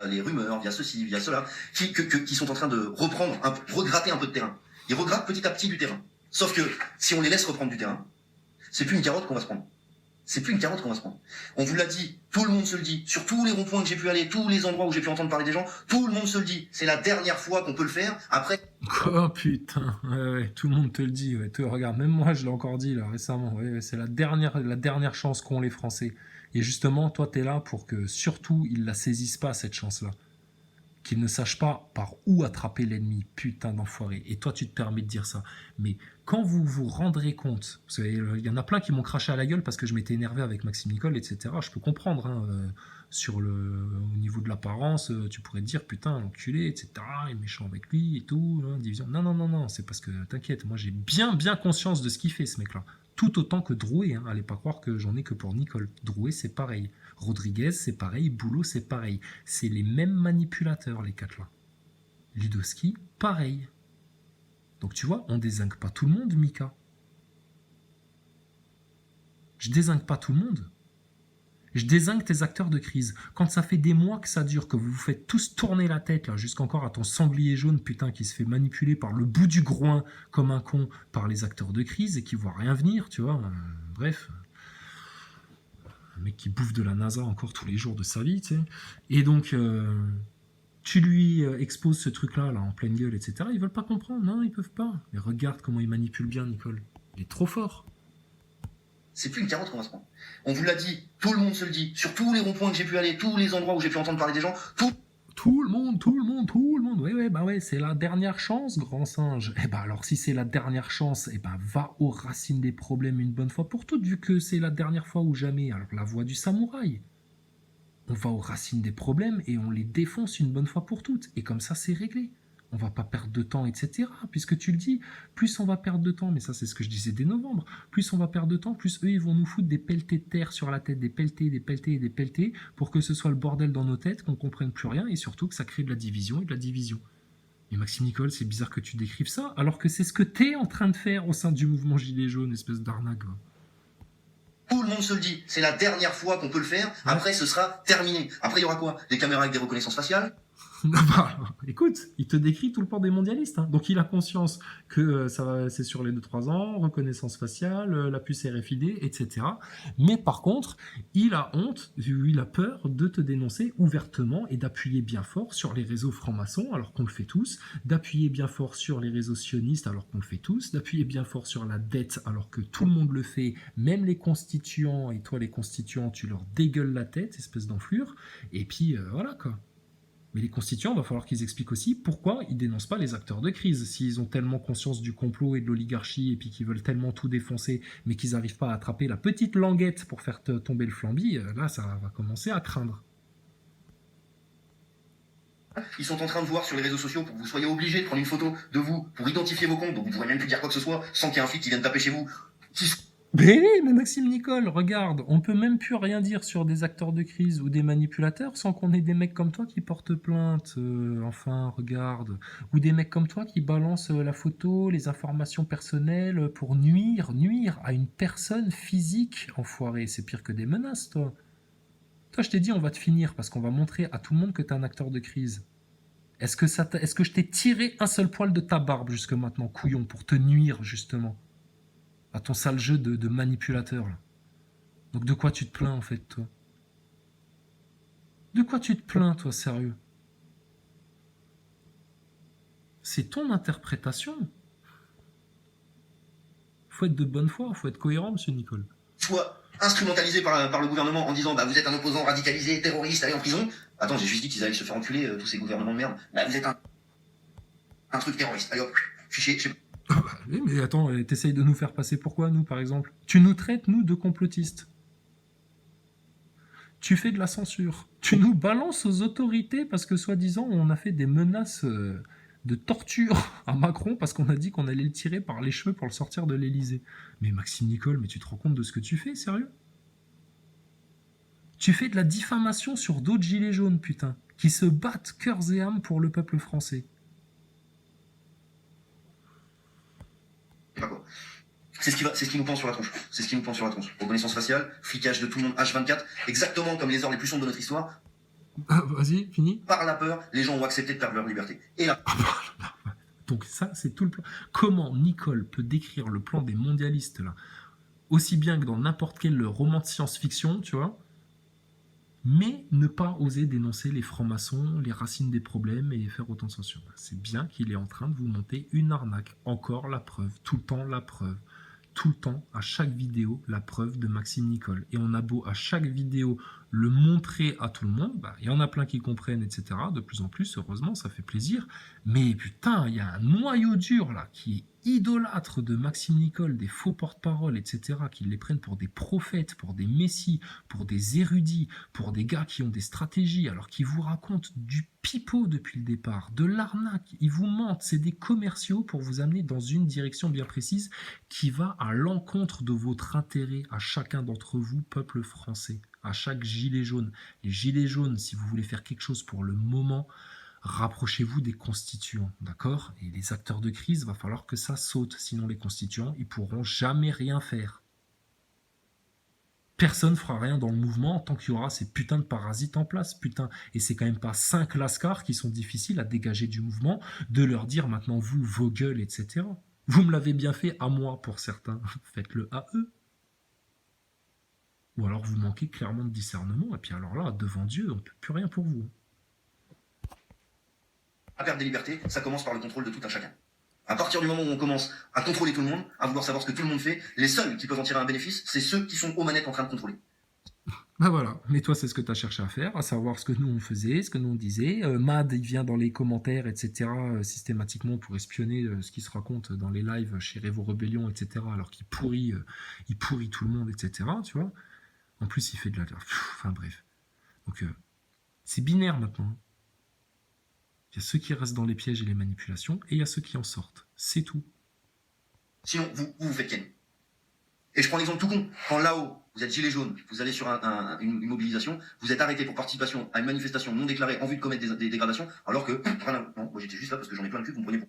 les rumeurs, via ceci, via cela, qui sont en train de regratter un peu de terrain. Ils regrattent petit à petit du terrain. Sauf que si on les laisse reprendre du terrain, c'est plus une carotte qu'on va se prendre. C'est plus une carotte qu'on va se prendre. On vous l'a dit, tout le monde se le dit, sur tous les ronds-points que j'ai pu aller, tous les endroits où j'ai pu entendre parler des gens, tout le monde se le dit. C'est la dernière fois qu'on peut le faire. Après... Oh putain, ouais, tout le monde te le dit. Ouais. Regarde, même moi je l'ai encore dit là récemment. Ouais, c'est la dernière chance qu'ont les Français. Et justement, toi t'es là pour que surtout ils la saisissent pas cette chance-là. Qu'ils ne sachent pas par où attraper l'ennemi, putain d'enfoiré. Et toi, tu te permets de dire ça. Mais quand vous vous rendrez compte, parce qu'il y en a plein qui m'ont craché à la gueule parce que je m'étais énervé avec Maxime Nicole, etc. Je peux comprendre, hein, au niveau de l'apparence, tu pourrais te dire, putain, l'enculé, etc. Il est méchant avec lui et tout, hein, division. Non, non, non, non, c'est parce que, t'inquiète, moi j'ai bien conscience de ce qu'il fait, ce mec-là. Tout autant que Drouet, hein. Allez pas croire que j'en ai que pour Nicole. Drouet, c'est pareil. Rodriguez, c'est pareil. Boulot, c'est pareil. C'est les mêmes manipulateurs, les quatre là. Ludowski, pareil. Donc tu vois, on dézingue pas tout le monde, Mika. Je dézingue pas tout le monde. Je dézingue tes acteurs de crise. Quand ça fait des mois que ça dure, que vous vous faites tous tourner la tête, là, jusqu'encore à ton sanglier jaune, putain, qui se fait manipuler par le bout du groin comme un con par les acteurs de crise et qui voit rien venir, tu vois. Bref. Un mec qui bouffe de la NASA encore tous les jours de sa vie, tu sais. Et donc, tu lui exposes ce truc-là, là, en pleine gueule, etc. Ils veulent pas comprendre. Non, ils peuvent pas. Mais regarde comment il manipule bien, Nicole. Il est trop fort. C'est plus une carotte qu'on va se prendre. On vous l'a dit, tout le monde se le dit, sur tous les ronds-points que j'ai pu aller, tous les endroits où j'ai pu entendre parler des gens, tout le monde. Ouais, bah ouais, c'est la dernière chance, grand singe. Eh bah alors, si c'est la dernière chance, eh bah va aux racines des problèmes une bonne fois pour toutes, vu que c'est la dernière fois ou jamais. Alors, la voie du samouraï. On va aux racines des problèmes et on les défonce une bonne fois pour toutes. Et comme ça, c'est réglé. On va pas perdre de temps, etc. Puisque tu le dis, plus on va perdre de temps, mais ça c'est ce que je disais dès novembre, plus on va perdre de temps, plus eux ils vont nous foutre des pelletés de terre sur la tête, des pelletés, pour que ce soit le bordel dans nos têtes, qu'on comprenne plus rien, et surtout que ça crée de la division et de la division. Et Maxime Nicole, c'est bizarre que tu décrives ça, alors que c'est ce que t'es en train de faire au sein du mouvement Gilets jaunes, espèce d'arnaque. Tout le monde se le dit, c'est la dernière fois qu'on peut le faire, après ce sera terminé. Après il y aura quoi? Des caméras avec des reconnaissances faciales? Bah, écoute, il te décrit tout le temps des mondialistes. Hein. Donc il a conscience que c'est sur les 2-3 ans, reconnaissance faciale, la puce RFID, etc. Mais par contre, il a honte, il a peur de te dénoncer ouvertement et d'appuyer bien fort sur les réseaux francs-maçons, alors qu'on le fait tous, d'appuyer bien fort sur les réseaux sionistes, alors qu'on le fait tous, d'appuyer bien fort sur la dette, alors que tout le monde le fait, même les constituants, et toi les constituants, tu leur dégueules la tête, espèce d'enflure, et puis voilà quoi. Mais les constituants, il va falloir qu'ils expliquent aussi pourquoi ils dénoncent pas les acteurs de crise. S'ils ont tellement conscience du complot et de l'oligarchie et puis qu'ils veulent tellement tout défoncer, mais qu'ils n'arrivent pas à attraper la petite languette pour faire tomber le flambi, là, ça va commencer à craindre. Ils sont en train de voir sur les réseaux sociaux pour que vous soyez obligés de prendre une photo de vous pour identifier vos comptes, donc vous ne pourrez même plus dire quoi que ce soit sans qu'il y ait un flic qui vienne taper chez vous. Mais Maxime Nicole, regarde, on peut même plus rien dire sur des acteurs de crise ou des manipulateurs sans qu'on ait des mecs comme toi qui portent plainte. Enfin, regarde. Ou des mecs comme toi qui balancent la photo, les informations personnelles pour nuire à une personne physique, enfoiré. C'est pire que des menaces, toi. Toi, je t'ai dit, on va te finir parce qu'on va montrer à tout le monde que t'es un acteur de crise. Est-ce que je t'ai tiré un seul poil de ta barbe jusque maintenant, couillon, pour te nuire, justement à ton sale jeu de manipulateur, là. Donc de quoi tu te plains, en fait, toi? De quoi tu te plains, toi, sérieux? C'est ton interprétation. Faut être de bonne foi, faut être cohérent, monsieur Nicole. Soit instrumentalisé par le gouvernement en disant bah vous êtes un opposant radicalisé, terroriste, allez en prison. Attends, j'ai juste dit qu'ils allaient se faire enculer, tous ces gouvernements de merde. Bah vous êtes un truc terroriste. Allez hop, fichier, je sais pas. Ah bah, oui, mais attends, t'essayes de nous faire passer pourquoi, nous, par exemple? Tu nous traites, nous, de complotistes. Tu fais de la censure. Tu nous balances aux autorités parce que, soi-disant, on a fait des menaces de torture à Macron parce qu'on a dit qu'on allait le tirer par les cheveux pour le sortir de l'Élysée. Mais Maxime Nicole, mais tu te rends compte de ce que tu fais, sérieux? Tu fais de la diffamation sur d'autres gilets jaunes, putain, qui se battent cœurs et âme pour le peuple français. C'est ce qui nous pend sur la tronche. C'est ce qui nous pend sur la tronche. Reconnaissance faciale, flicage de tout le monde H24, exactement comme les heures les plus sombres de notre histoire. Ah, vas-y, fini. Par la peur, les gens ont accepté de perdre leur liberté. Et là, Donc ça, c'est tout le plan. Comment Nicole peut décrire le plan des mondialistes, là, aussi bien que dans n'importe quel roman de science-fiction, tu vois, mais ne pas oser dénoncer les francs-maçons, les racines des problèmes et faire autant de censure. C'est bien qu'il est en train de vous monter une arnaque. Encore la preuve, tout le temps la preuve. Tout le temps, à chaque vidéo, la preuve de Maxime Nicole. Et on a beau à chaque vidéo le montrer à tout le monde, bah, y en a plein qui comprennent, etc. De plus en plus, heureusement, ça fait plaisir. Mais putain, il y a un noyau dur là qui est idolâtre de Maxime Nicole, des faux porte-parole, etc., qui les prennent pour des prophètes, pour des messies, pour des érudits, pour des gars qui ont des stratégies, alors qu'ils vous racontent du pipeau depuis le départ, de l'arnaque, ils vous mentent, c'est des commerciaux pour vous amener dans une direction bien précise qui va à l'encontre de votre intérêt à chacun d'entre vous, peuple français, à chaque gilet jaune. Les gilets jaunes, si vous voulez faire quelque chose pour le moment, rapprochez-vous des constituants, d'accord? Et les acteurs de crise, va falloir que ça saute, sinon les constituants, ils pourront jamais rien faire. Personne ne fera rien dans le mouvement tant qu'il y aura ces putains de parasites en place, putain. Et c'est quand même pas 5 lascars qui sont difficiles à dégager du mouvement, de leur dire maintenant vous, vos gueules, etc. Vous me l'avez bien fait à moi pour certains, faites-le à eux. Ou alors vous manquez clairement de discernement, et puis alors là, devant Dieu, on ne peut plus rien pour vous. à perdre des libertés, ça commence par le contrôle de tout un chacun. À partir du moment où on commence à contrôler tout le monde, à vouloir savoir ce que tout le monde fait, les seuls qui peuvent en tirer un bénéfice, c'est ceux qui sont aux manettes en train de contrôler. Ben voilà, mais toi c'est ce que tu as cherché à faire, à savoir ce que nous on faisait, ce que nous on disait. Mad il vient dans les commentaires, etc. Systématiquement pour espionner ce qui se raconte dans les lives chez Revo Rebellion, etc. Alors qu'il pourrit tout le monde, etc. Tu vois. En plus il fait de la... Enfin bref. Donc c'est binaire maintenant. Il y a ceux qui restent dans les pièges et les manipulations, et il y a ceux qui en sortent. C'est tout. Sinon, vous faites ken. Et je prends l'exemple tout con. Quand là-haut, vous êtes gilet jaune, vous allez sur une mobilisation, vous êtes arrêté pour participation à une manifestation non déclarée en vue de commettre des dégradations, alors que, non, moi j'étais juste là parce que j'en ai plein le cul, vous me prenez pour...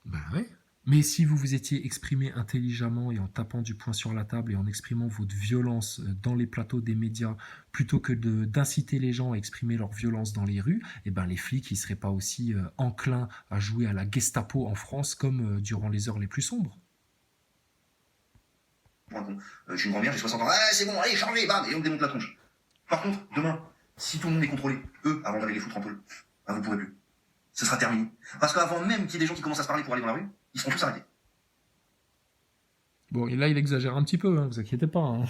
Ben ouais. Mais si vous vous étiez exprimé intelligemment et en tapant du poing sur la table et en exprimant votre violence dans les plateaux des médias, plutôt que d'inciter les gens à exprimer leur violence dans les rues, eh ben les flics ne seraient pas aussi enclins à jouer à la Gestapo en France comme durant les heures les plus sombres. Je suis une grand-mère, j'ai 60 ans, c'est bon, allez, chargez, bam, et on me démonte la tronche. Par contre, demain, si tout le monde est contrôlé, eux, avant d'aller les foutre en tôle, vous pourrez plus. Ce sera terminé. Parce qu'avant même qu'il y ait des gens qui commencent à se parler pour aller dans la rue, ils seront tous arrêtés. Bon, et là, il exagère un petit peu, hein, vous inquiétez pas. Hein.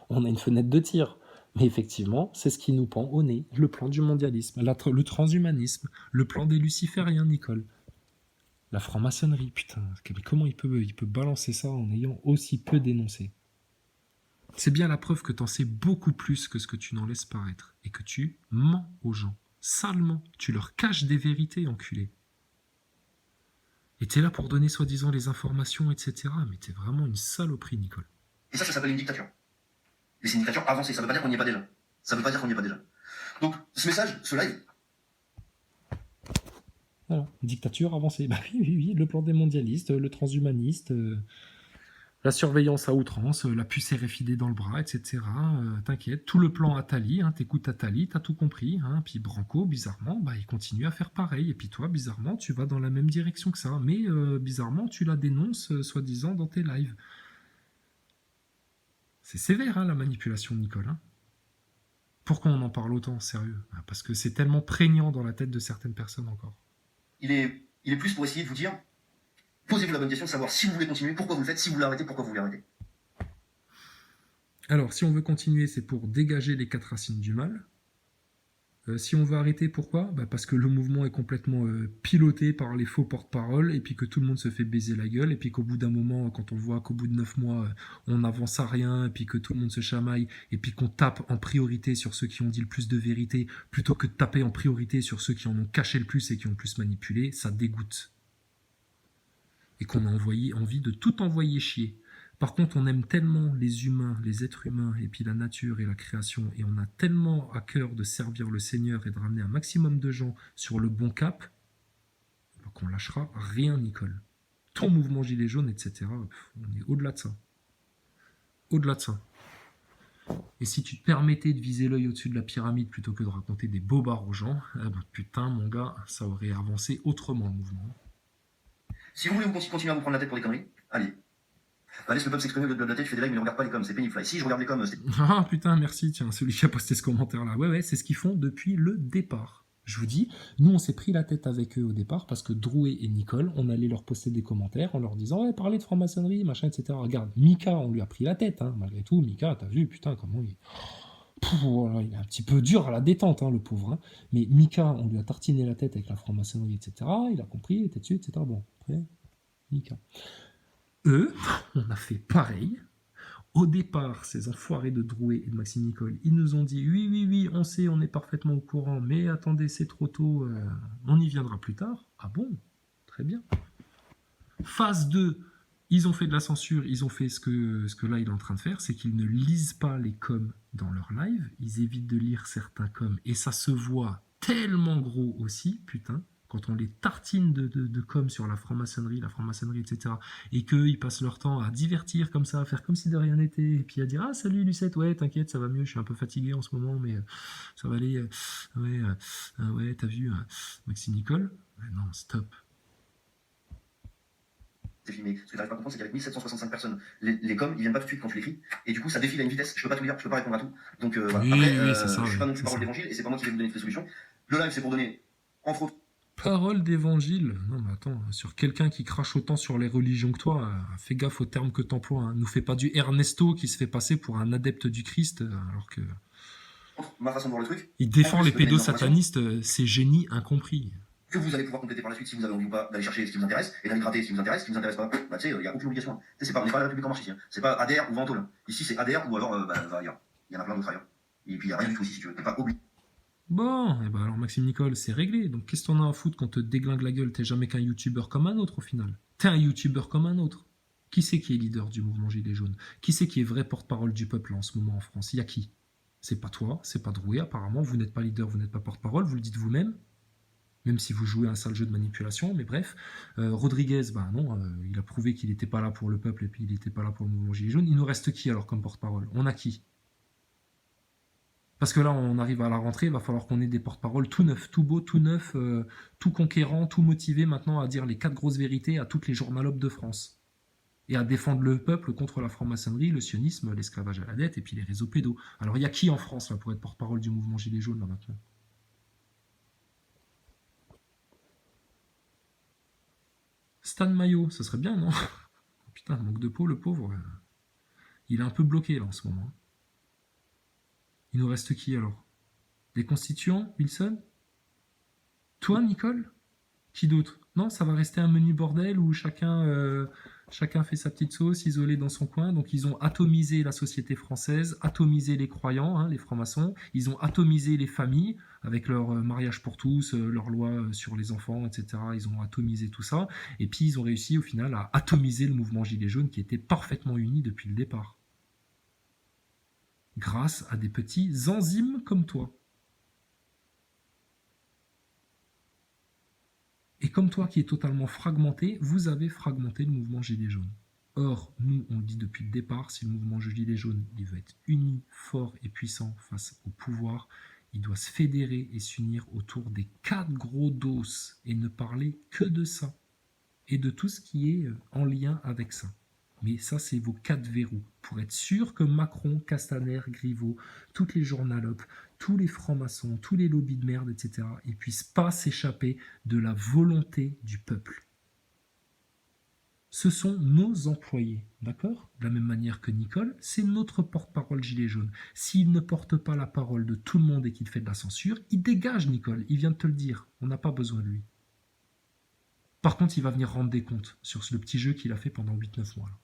On a une fenêtre de tir. Mais effectivement, c'est ce qui nous pend au nez, le plan du mondialisme, le transhumanisme, le plan des lucifériens, Nicole. La franc-maçonnerie, putain, mais comment il peut balancer ça en ayant aussi peu dénoncé? C'est bien la preuve que t'en sais beaucoup plus que ce que tu n'en laisses paraître, et que tu mens aux gens, salement, tu leur caches des vérités, enculé. Et t'es là pour donner soi-disant les informations, etc. Mais t'es vraiment une saloperie, Nicole. Et ça s'appelle une dictature. Et c'est une dictature avancée, ça veut pas dire qu'on n'y est pas déjà. Ça veut pas dire qu'on n'y est pas déjà. Donc, ce message, ce live... Voilà, dictature avancée. Bah oui, le plan des mondialistes, le transhumaniste, la surveillance à outrance, la puce RFID dans le bras, etc. T'inquiète, tout le plan Attali, hein, t'écoutes Attali, t'as tout compris. Hein, puis Branco, bizarrement, bah, il continue à faire pareil. Et puis toi, bizarrement, tu vas dans la même direction que ça. Mais bizarrement, tu la dénonces, soi-disant, dans tes lives. C'est sévère, hein, la manipulation de Nicole. Hein. Pourquoi on en parle autant, sérieux? Parce que c'est tellement prégnant dans la tête de certaines personnes encore. Il est plus pour essayer de vous dire, posez-vous la bonne question de savoir si vous voulez continuer, pourquoi vous le faites, si vous voulez arrêter, pourquoi vous voulez arrêter. Alors, si on veut continuer, c'est pour dégager les 4 racines du mal. Si on veut arrêter, pourquoi? Parce que le mouvement est complètement piloté par les faux porte-parole, et puis que tout le monde se fait baiser la gueule, et puis qu'au bout d'un moment, quand on voit qu'au bout de 9 mois, on n'avance à rien, et puis que tout le monde se chamaille, et puis qu'on tape en priorité sur ceux qui ont dit le plus de vérité, plutôt que de taper en priorité sur ceux qui en ont caché le plus et qui ont le plus manipulé, ça dégoûte. Et qu'on a envie de tout envoyer chier. Par contre, on aime tellement les humains, les êtres humains, et puis la nature et la création, et on a tellement à cœur de servir le Seigneur et de ramener un maximum de gens sur le bon cap, qu'on lâchera rien, Nicole. Ton mouvement gilet jaune, etc., on est au-delà de ça. Au-delà de ça. Et si tu te permettais de viser l'œil au-dessus de la pyramide plutôt que de raconter des bobards aux gens, eh ben, putain, mon gars, ça aurait avancé autrement le mouvement. Si vous voulez continuer à vous prendre la tête pour des conneries, allez. Bah, laisse le peuple s'exprimer au lieu de blablater, tu fais des lives, mais ne regarde pas les coms, c'est pénible. Si je regarde les coms, c'est... Ah putain, merci, tiens, celui qui a posté ce commentaire-là. Ouais, c'est ce qu'ils font depuis le départ. Je vous dis, nous on s'est pris la tête avec eux au départ parce que Drouet et Nicole, on allait leur poster des commentaires en leur disant ouais, parlez de franc-maçonnerie, machin, etc. Regarde, Mika, on lui a pris la tête, hein, malgré tout. Mika, t'as vu, putain, comment il... voilà, il est un petit peu dur à la détente, hein, le pauvre. Hein. Mais Mika, on lui a tartiné la tête avec la franc-maçonnerie, etc. Il a compris, il était dessus, etc. Bon, après, Mika. Eux, on a fait pareil. Au départ, ces enfoirés de Drouet et de Maxime Nicole, ils nous ont dit oui, on sait, on est parfaitement au courant, mais attendez, c'est trop tôt, on y viendra plus tard. Ah bon? Très bien. Phase 2, ils ont fait de la censure, ils ont fait ce que là il est en train de faire, c'est qu'ils ne lisent pas les coms dans leur live, ils évitent de lire certains coms, et ça se voit tellement gros aussi, putain, quand on les tartine de com sur la franc-maçonnerie, etc., et qu'ils passent leur temps à divertir comme ça, à faire comme si de rien n'était, et puis à dire « Ah, salut Lucette, ouais, t'inquiète, ça va mieux, je suis un peu fatigué en ce moment, mais ça va aller, ouais, t'as vu, Maxime Nicole ?» Non, stop. C'est filmé. Ce que t'arrives pas à comprendre, c'est qu'avec 1765 personnes, les coms, ils viennent pas tout de suite quand tu l'écris, et du coup, ça défile à une vitesse, je peux pas tout lire, je peux pas répondre à tout. Donc voilà. Oui, après, oui, c'est ça, je suis pas non c'est plus parole ça. d'évangile, et c'est pas moi qui vais vous donner toutes les solutions. Le live, c'est pour donner, entre autres, Parole d'évangile. Non, mais attends, sur quelqu'un qui crache autant sur les religions que toi, fais gaffe aux termes que t'emploies. Hein. Nous fais pas du Ernesto qui se fait passer pour un adepte du Christ, alors que. ma façon de voir le truc. Il défend En plus les de donner des pédosatanistes, c'est génie incompris. Que vous allez pouvoir compléter par la suite si vous avez envie ou pas d'aller chercher ce qui vous intéresse et d'aller gratter ce qui vous intéresse pas, bah tu sais, il n'y a aucune obligation. Tu sais, c'est pas, on n'est pas à la République en marche ici. Hein. C'est pas ADR ou Ventol. Ici, c'est ADR ou alors, va ailleurs. Il y en a plein d'autres ailleurs. Et puis, il n'y a rien du tout ici si tu veux. T'es pas obligé. Bon, et ben alors Maxime Nicole, c'est réglé. Donc qu'est-ce qu'on a à foutre quand te déglingue la gueule? T'es jamais qu'un youtubeur comme un autre au final. T'es un youtubeur comme un autre. Qui c'est qui est leader du mouvement Gilets jaunes? Qui c'est qui est vrai porte-parole du peuple en ce moment en France? Il y a qui? C'est pas toi, c'est pas Drouet apparemment, vous n'êtes pas leader, vous n'êtes pas porte-parole, vous le dites vous-même, même si vous jouez un sale jeu de manipulation, mais bref. Rodriguez, bah non, il a prouvé qu'il n'était pas là pour le peuple et puis il n'était pas là pour le mouvement Gilets jaunes. Il nous reste qui alors comme porte-parole? On a qui? Parce que là, on arrive à la rentrée, il va falloir qu'on ait des porte-paroles tout neufs, tout beaux, tout neufs, tout conquérants, tout motivés maintenant à dire les 4 grosses vérités à toutes les journalopes de France. Et à défendre le peuple contre la franc-maçonnerie, le sionisme, l'esclavage à la dette et puis les réseaux pédos. Alors il y a qui en France là pour être porte-parole du mouvement Gilets jaunes là maintenant? Stan Maillot, ça serait bien, non? Putain, manque de peau, le pauvre. Il est un peu bloqué là en ce moment. Il nous reste qui alors? Des constituants, Wilson? Toi, Nicole? Qui d'autre? Non, ça va rester un menu bordel où chacun fait sa petite sauce, isolé dans son coin. Donc ils ont atomisé la société française, atomisé les croyants, hein, les francs-maçons. Ils ont atomisé les familles avec leur mariage pour tous, leur loi sur les enfants, etc. Ils ont atomisé tout ça. Et puis ils ont réussi au final à atomiser le mouvement Gilets jaunes qui était parfaitement uni depuis le départ. Grâce à des petits enzymes comme toi. Et comme toi qui est totalement fragmenté, vous avez fragmenté le mouvement Gilets jaunes. Or, nous, on le dit depuis le départ, si le mouvement Gilets jaunes il veut être uni, fort et puissant face au pouvoir, il doit se fédérer et s'unir autour des 4 gros dos et ne parler que de ça. Et de tout ce qui est en lien avec ça. Mais ça, c'est vos 4 verrous. Pour être sûr que Macron, Castaner, Griveaux, toutes les journalopes, tous les francs-maçons, tous les lobbies de merde, etc., ils ne puissent pas s'échapper de la volonté du peuple. Ce sont nos employés, d'accord? De la même manière que Nicole, c'est notre porte-parole Gilet jaune. S'il ne porte pas la parole de tout le monde et qu'il fait de la censure, il dégage Nicole, il vient de te le dire. On n'a pas besoin de lui. Par contre, il va venir rendre des comptes sur le petit jeu qu'il a fait pendant 8-9 mois. Là.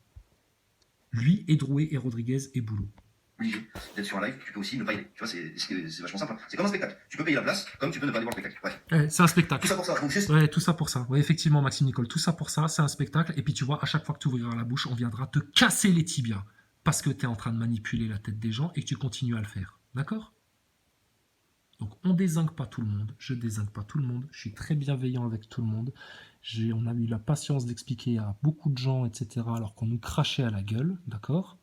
Lui, et Drouet, et Rodriguez, et Boulot. Obligé d'être sur un live, tu peux aussi ne pas y aller. Tu vois, c'est vachement simple. C'est comme un spectacle. Tu peux payer la place, comme tu peux ne pas aller voir le spectacle. Bref. Ouais, c'est un spectacle. Tout ça pour ça. Donc, juste... Ouais, tout ça pour ça. Ouais, effectivement, Maxime Nicole, tout ça pour ça, c'est un spectacle. Et puis tu vois, à chaque fois que tu ouvriras la bouche, on viendra te casser les tibias. Parce que tu es en train de manipuler la tête des gens et que tu continues à le faire. D'accord? Donc on dézingue pas tout le monde, je dézingue pas tout le monde, je suis très bienveillant avec tout le monde. On a eu la patience d'expliquer à beaucoup de gens, etc., alors qu'on nous crachait à la gueule, d'accord?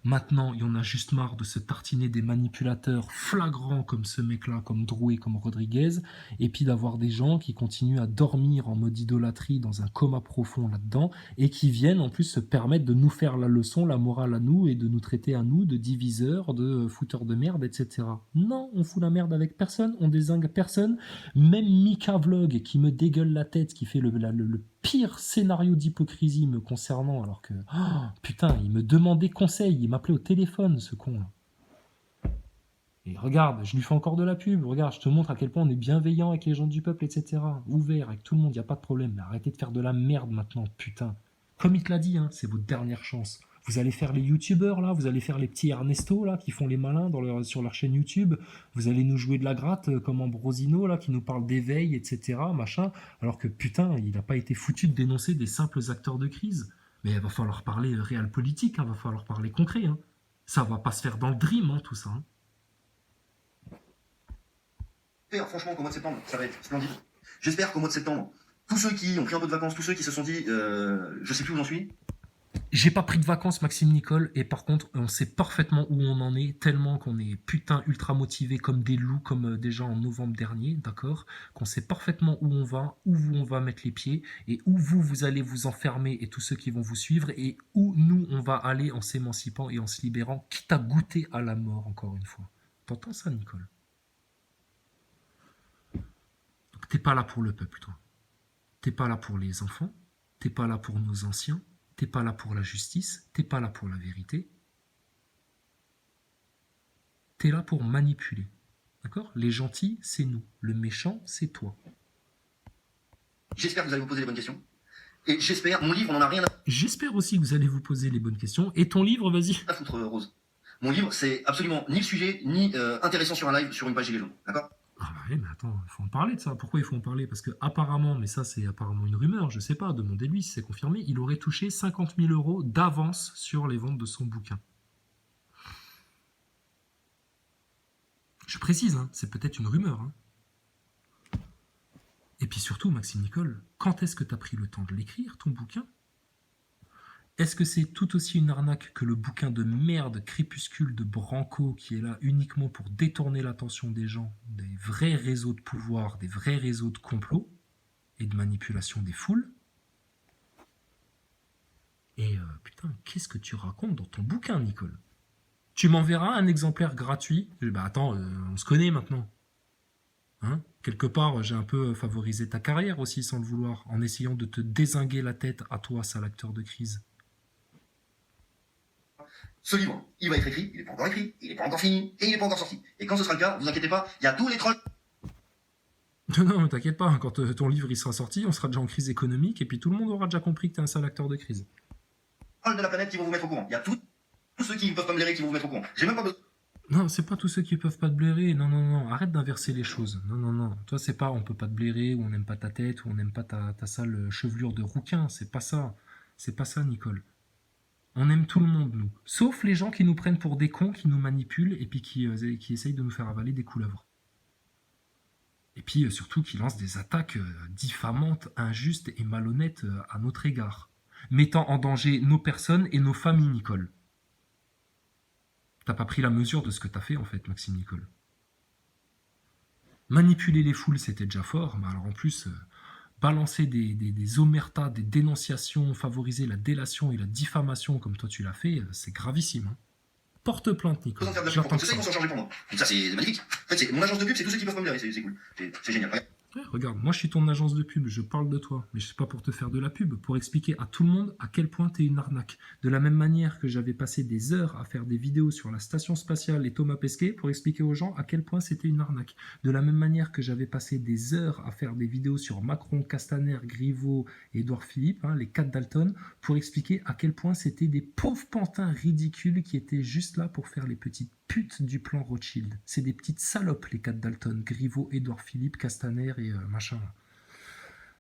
Maintenant, il y en a juste marre de se tartiner des manipulateurs flagrants comme ce mec-là, comme Drouet, comme Rodriguez, et puis d'avoir des gens qui continuent à dormir en mode idolâtrie dans un coma profond là-dedans, et qui viennent en plus se permettre de nous faire la leçon, la morale à nous, et de nous traiter à nous de diviseurs, de fouteurs de merde, etc. Non, on fout la merde avec personne, on dézingue personne. Même Mika Vlog qui me dégueule la tête, qui fait le pire scénario d'hypocrisie me concernant, alors que, oh, putain, il me demandait conseil, il m'appelait au téléphone, ce con là. Et regarde, je lui fais encore de la pub, regarde, je te montre à quel point on est bienveillant avec les gens du peuple, etc. Ouvert avec tout le monde, y a pas de problème, mais arrêtez de faire de la merde maintenant, putain. Comme il te l'a dit, hein, c'est votre dernière chance. Vous allez faire les youtubeurs là, vous allez faire les petits Ernesto là qui font les malins sur leur chaîne YouTube. Vous allez nous jouer de la gratte comme Ambrosino là qui nous parle d'éveil, etc. Machin. Alors que putain, il n'a pas été foutu de dénoncer des simples acteurs de crise. Mais il va falloir parler réel politique, hein, va falloir parler concret. Hein. Ça va pas se faire dans le dream, hein, tout ça. Hein. J'espère franchement qu'au mois de septembre, ça va être splendide. J'espère qu'au mois de septembre, tous ceux qui ont pris un peu de vacances, tous ceux qui se sont dit, je sais plus où j'en suis. J'ai pas pris de vacances, Maxime Nicole, et par contre, on sait parfaitement où on en est, tellement qu'on est putain ultra motivés comme des loups, comme déjà en novembre dernier, d'accord? Qu'on sait parfaitement où on va mettre les pieds, et où vous allez vous enfermer, et tous ceux qui vont vous suivre, et où nous, on va aller en s'émancipant et en se libérant, quitte à goûter à la mort, encore une fois. T'entends ça, Nicole? Donc t'es pas là pour le peuple, toi. T'es pas là pour les enfants, t'es pas là pour nos anciens, t'es pas là pour la justice, t'es pas là pour la vérité. T'es là pour manipuler. D'accord? Les gentils, c'est nous. Le méchant, c'est toi. J'espère que vous allez vous poser les bonnes questions. Et j'espère, mon livre, on en a rien J'espère aussi que vous allez vous poser les bonnes questions. Et ton livre, vas-y. à foutre, Rose. Mon livre, c'est absolument ni le sujet, ni intéressant sur un live, sur une page gilet jaune. D'accord? Ah bah oui, mais attends, il faut en parler de ça. Pourquoi il faut en parler? Parce que apparemment, mais ça c'est apparemment une rumeur, je sais pas, demandez-lui si c'est confirmé, il aurait touché 50 000 € d'avance sur les ventes de son bouquin. Je précise, hein, c'est peut-être une rumeur. Hein. Et puis surtout, Maxime Nicole, quand est-ce que tu as pris le temps de l'écrire, ton bouquin? Est-ce que c'est tout aussi une arnaque que le bouquin de merde Crépuscule de Branco qui est là uniquement pour détourner l'attention des gens des vrais réseaux de pouvoir, des vrais réseaux de complot et de manipulation des foules? Et putain, qu'est-ce que tu racontes dans ton bouquin, Nicole? Tu m'enverras un exemplaire gratuit? Bah attends, on se connaît maintenant. Hein? Quelque part, j'ai un peu favorisé ta carrière aussi sans le vouloir, en essayant de te dézinguer la tête à toi, sale acteur de crise. Ce livre, il va être écrit, il n'est pas encore écrit, il n'est pas encore fini, et il n'est pas encore sorti. Et quand ce sera le cas, vous inquiétez pas, il y a tous les trolls Non, mais t'inquiète pas, quand ton livre il sera sorti, on sera déjà en crise économique, et puis tout le monde aura déjà compris que t'es un sale acteur de crise. de la planète qui vont vous mettre au courant. Il y a tous ceux qui ne peuvent pas me blairer qui vont vous mettre au courant. J'ai même pas besoin. Non, c'est pas tous ceux qui peuvent pas te blairer. Non, non, non. Arrête d'inverser les choses. Non, non, non. Toi, c'est pas on peut pas te blairer, ou on n'aime pas ta tête, ou on n'aime pas ta sale chevelure de rouquin. C'est pas ça. C'est pas ça, Nicole. On aime tout le monde, nous. Sauf les gens qui nous prennent pour des cons, qui nous manipulent, et puis qui essayent de nous faire avaler des couleuvres. Et puis surtout qui lancent des attaques diffamantes, injustes et malhonnêtes à notre égard. Mettant en danger nos personnes et nos familles, Nicole. T'as pas pris la mesure de ce que t'as fait, en fait, Maxime Nicole. Manipuler les foules, c'était déjà fort, mais alors en plus, balancer des omertas, des dénonciations, favoriser la délation et la diffamation comme toi tu l'as fait, c'est gravissime. Hein. Porte plainte, Nicole. C'est ça, ils vont s'en charger pour moi. Donc ça, c'est magnifique. En fait, mon agence de pub, c'est tous ceux qui peuvent pas me blairer, c'est cool. C'est génial. Regarde. Ouais, regarde, moi je suis ton agence de pub, je parle de toi, mais je sais pas pour te faire de la pub, pour expliquer à tout le monde à quel point t'es une arnaque. De la même manière que j'avais passé des heures à faire des vidéos sur la station spatiale et Thomas Pesquet pour expliquer aux gens à quel point c'était une arnaque. De la même manière que j'avais passé des heures à faire des vidéos sur Macron, Castaner, Griveaux et Édouard Philippe, hein, les 4 Dalton, pour expliquer à quel point c'était des pauvres pantins ridicules qui étaient juste là pour faire les petites putes du plan Rothschild. C'est des petites salopes, les 4 Dalton, Griveaux, Édouard Philippe, Castaner et machin.